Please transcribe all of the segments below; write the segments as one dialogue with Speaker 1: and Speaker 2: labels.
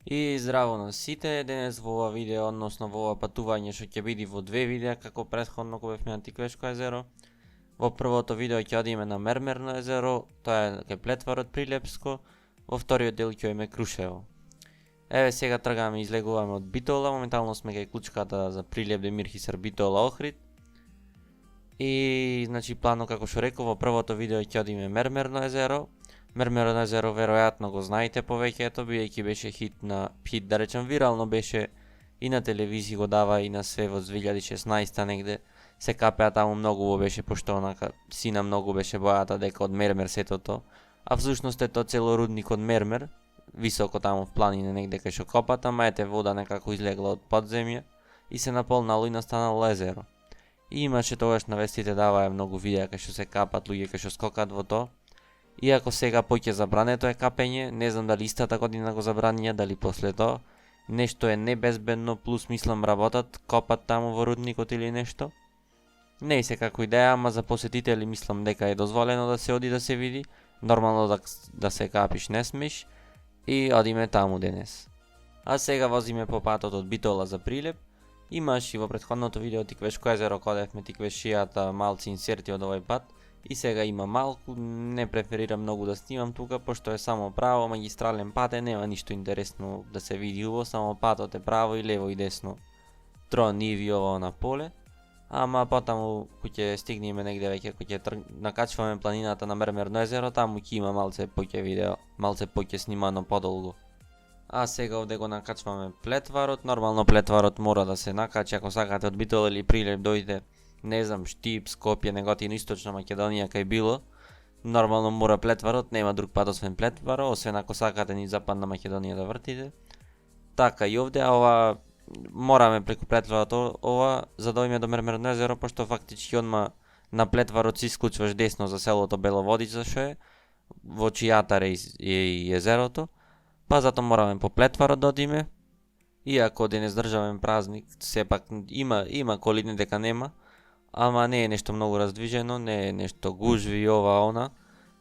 Speaker 1: И здраво на сите, денес во ова видео, односно во ова патување што ќе биде во две видеа како претходно кога бевме на Тиквешко езеро. Во првото видео ќе одиме на Мермерно езеро, тоа е кај Плетварот Прилепско, во вториот дел ќе одиме Крушево. Еве сега тргаме, излегуваме од Битола, моментално сме кај клучката за Прилеп Демир Хисар Битола Охрид. И значи плано како што реков, во првото видео ќе одиме Мермерно езеро. Мермерно езеро веројатно го знаете повеќето, бидејќи беше хит да речем вирално беше и на телевизија го дава и на све во 2016 негде. Се капеа таму многу беше, пошто онака сина многу беше бојата дека од Мермер сетото, а всушност е тоа цело рудник од Мермер, високо таму в планине негде кај што копат, ама ете вода некако излегла од подземја и се наполнало и настанало езеро. И имаше тогаш на вестите даваа многу видеа кај што се капат луѓе кај што скокат во тоа. Иако сега поќе забрането е капење, не знам дали истата година го забранија, дали после тоа. Нешто е небезбедно, плюс мислам работат, копат таму во рудникот или нешто. Не е се како идеја, ама за посетители мислам дека е дозволено да се оди да се види. Нормално да се капиш не смеш. И одиме таму денес. А сега возиме по патот од Битола за Прилеп. Имаш и во претходното видео Тиквешко езеро кодевме Тиквешијата малци инсерти од овој пат. И сега има малку, не преферирам многу да снимам тука, пошто е само право, магистрален пат е, нема ништо интересно да се види уво, само патот е право и лево и десно. Тро ниви ово на поле, ама потаму кој ќе стигнеме негде веќе, кој ќе накачваме планината на Мермерно езеро, таму ќе има малце поќе видео, малце поќе снимано подолго. А сега овде го накачваме Плетварот, нормално Плетварот мора да се накачи ако сакате од Битола или Прилеп дојде. Не знам, Штип, Скопје, Неготино, Источна Македонија кај било. Нормално мора Плетварот, нема друг пат освен Плетваро, освен ако сакате ни Западна Македонија да вртите. Така и овде, а ова мораме преку Плетварот ова за да дојме до Мермерно езеро, пошто фактички одма на Плетварот си исклучваш десно за селото Беловодица што е, во чијатар е и езерото, па затоа мораме по Плетварот да одиме. Иако денес државен празник, сепак има колидни дека нема, ама не е нешто многу раздвижено, не е нешто гужви и ова она,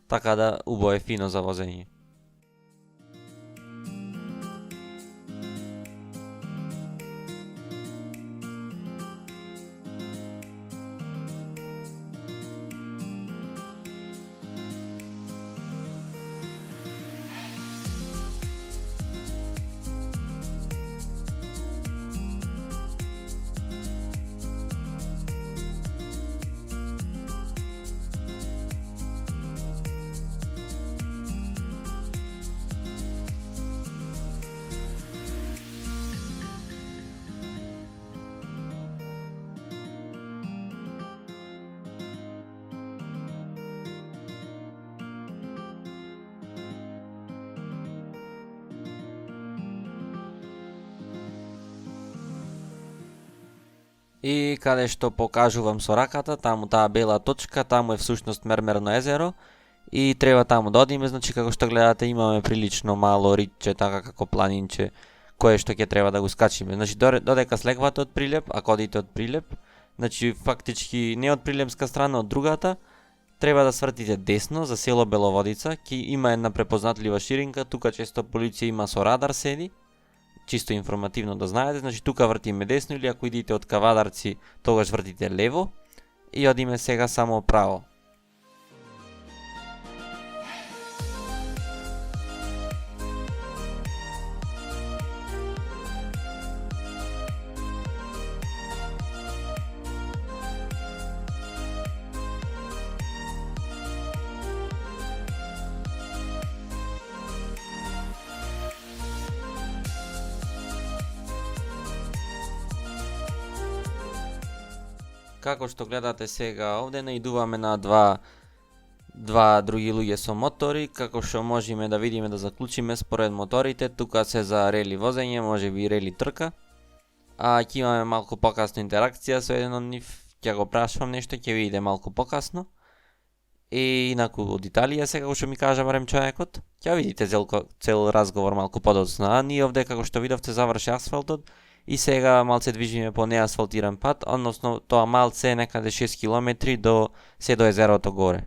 Speaker 1: така да убаво е фино за возење. И каде што покажувам со раката, таму таа бела точка, таму е всушност Мермерно езеро и треба таму да одиме, значи како што гледате имаме прилично мало ридче, така како планинче, кое што ќе треба да го скачиме. Значи додека слегвате од Прилеп, ако одите од Прилеп, значи фактички не од прилепска страна, од другата, треба да свртите десно за село Беловодица, ки има една препознатлива ширинка, тука често полиција има со радар седи. Чисто информативно да знаете, значи тука вртиме десно или ако идите од Кавадарци, тогаш вртите лево и одиме сега само право. Како што гледате сега овде наидуваме на два други луѓе со мотори, како што можеме да видиме да заклучиме според моторите, тука се за рели возење, може би рели трка. А ќе имаме малку покасно интеракција со еден од нив, ќе го прашувам нешто, ќе видите малку покасно. И инаку од Италија сега, како што ми кажа барем човекот, ќе видите цел разговор малку подоцна. А ние овде како што видовте заврши асфалтот, и сега малце движиме по неасфалтиран пат, односно тоа малце е некаде 6 километри до езерото горе.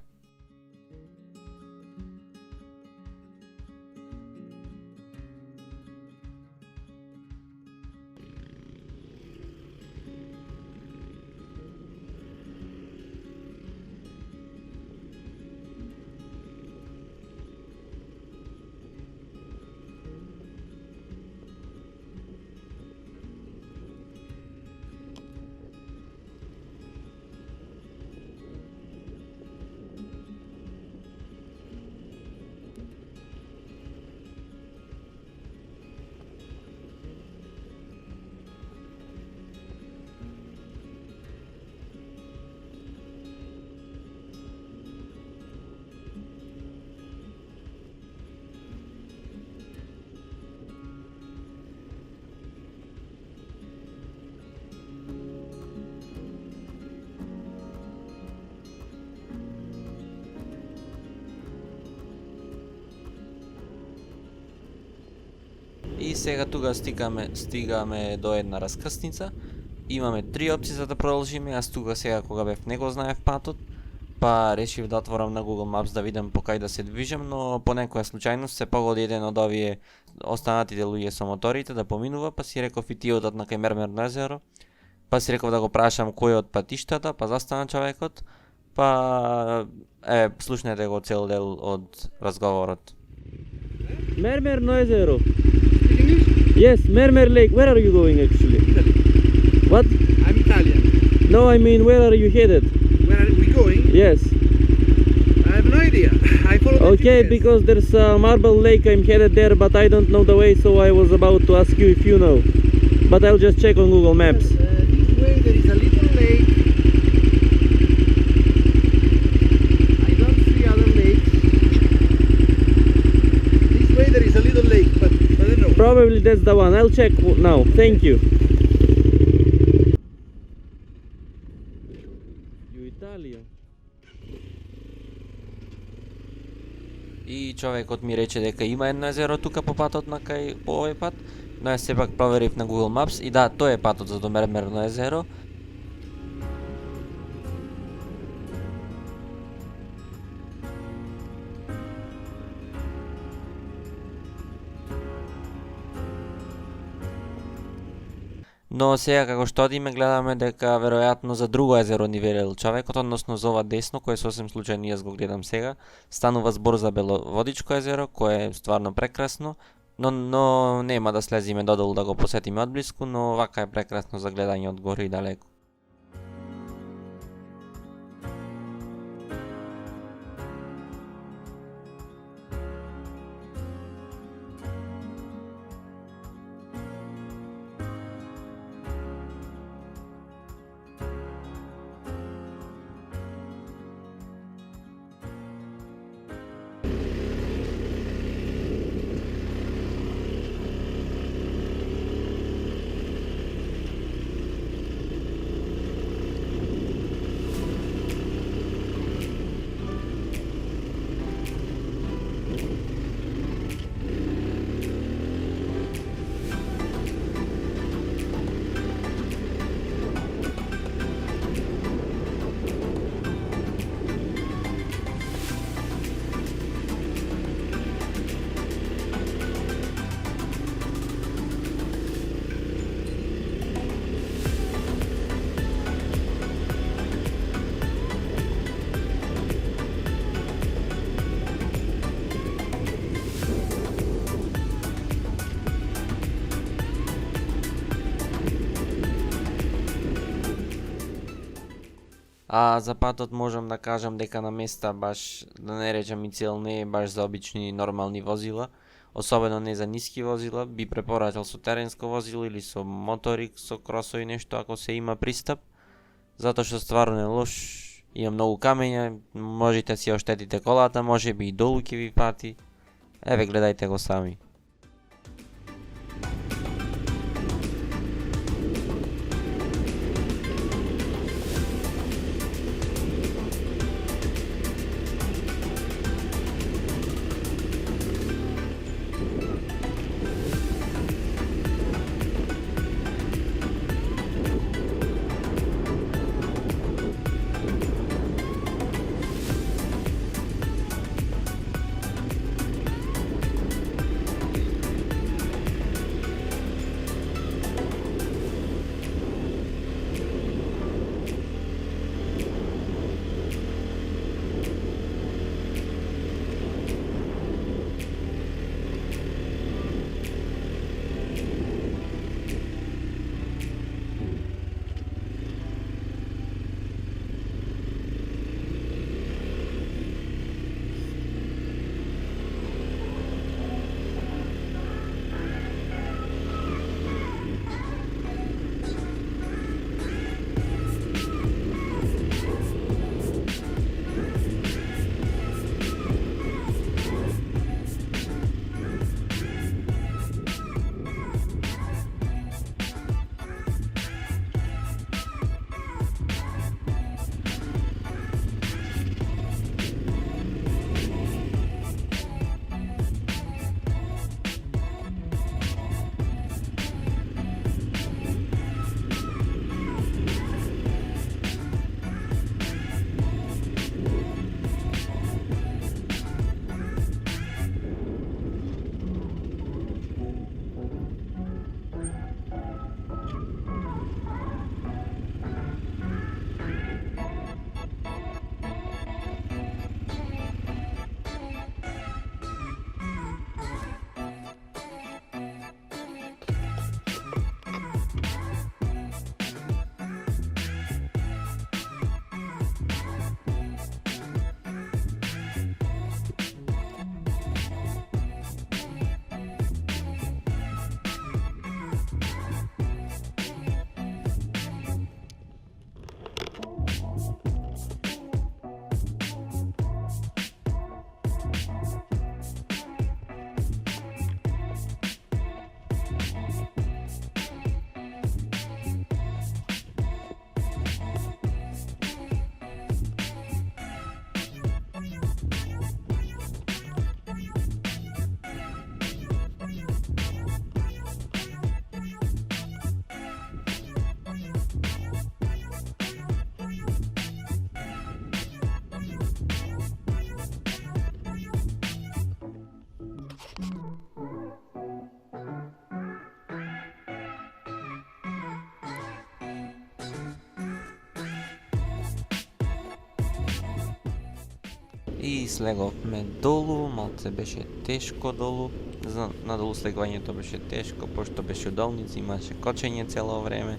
Speaker 1: И сега тука стигаме до една раскрсница. Имаме 3 опции за да продолжиме. Јас тука сега кога бев не го знаев патот, па решив да отворам на Google Maps да видам по кај да се движам, но по некоја случајност се погоди еден од овие останатите луѓе со моторите да поминува, па си реков и тие одат на кај Мермерно езеро. Па си реков да го прашам кој од патиштата, па застана човекот, па слушнете го цел дел од разговорот.
Speaker 2: Mermer езеро. Yes, Mermer Lake. Where are you going actually? What?
Speaker 3: I'm Italian.
Speaker 2: No, I mean, where are you headed?
Speaker 3: Where are we going?
Speaker 2: Yes.
Speaker 3: I have no idea. I follow the
Speaker 2: Okay,
Speaker 3: GPS.
Speaker 2: because there's a Marble Lake, I'm headed there, but I don't know the way, so I was about to ask you if you know. But I'll just check on Google Maps.
Speaker 3: This way there is a little lake. I don't see other lakes. This way there is a little lake, but I don't know.
Speaker 2: Probably that's the one. I'll check now. Thank you. You Italia.
Speaker 1: И човекот ми рече дека има едно езеро тука по патот на кај по овој пат, но јас сепак проверив на Google Maps и да, тоа е патот за до Мермерно езеро. Но сега како што одиме гледаме дека веројатно за друго езеро ни велел човекот, односно за ова десно кое сосем случајно јас го гледам сега, станува збор за Беловодичко езеро кое е стварно прекрасно, но нема да слезиме додолу да го посетиме одблиску, но вака е прекрасно за гледање од горе и далеку. А за патот можам да кажам дека на места баш, да не речам и цел, не е баш за обични нормални возила, особено не за ниски возила, би препорачал со теренско возило или со моторик, со кросови нешто ако се има пристап, затоа што стварно е лош, има многу камења, можете си оштетите колата, може би и долу ќе ви пати, еве гледајте го сами. И слеговме долу, малце беше тешко долу. Надолу слегувањето беше тешко, пошто беше удолница, имаше кочење цело време.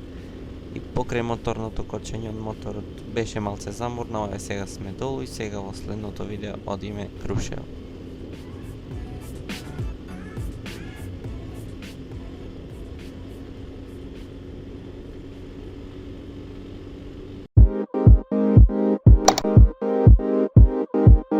Speaker 1: И покрај моторното кочење од моторот беше малце замурно, а сега сме долу и сега во следното видео одиме Крушево.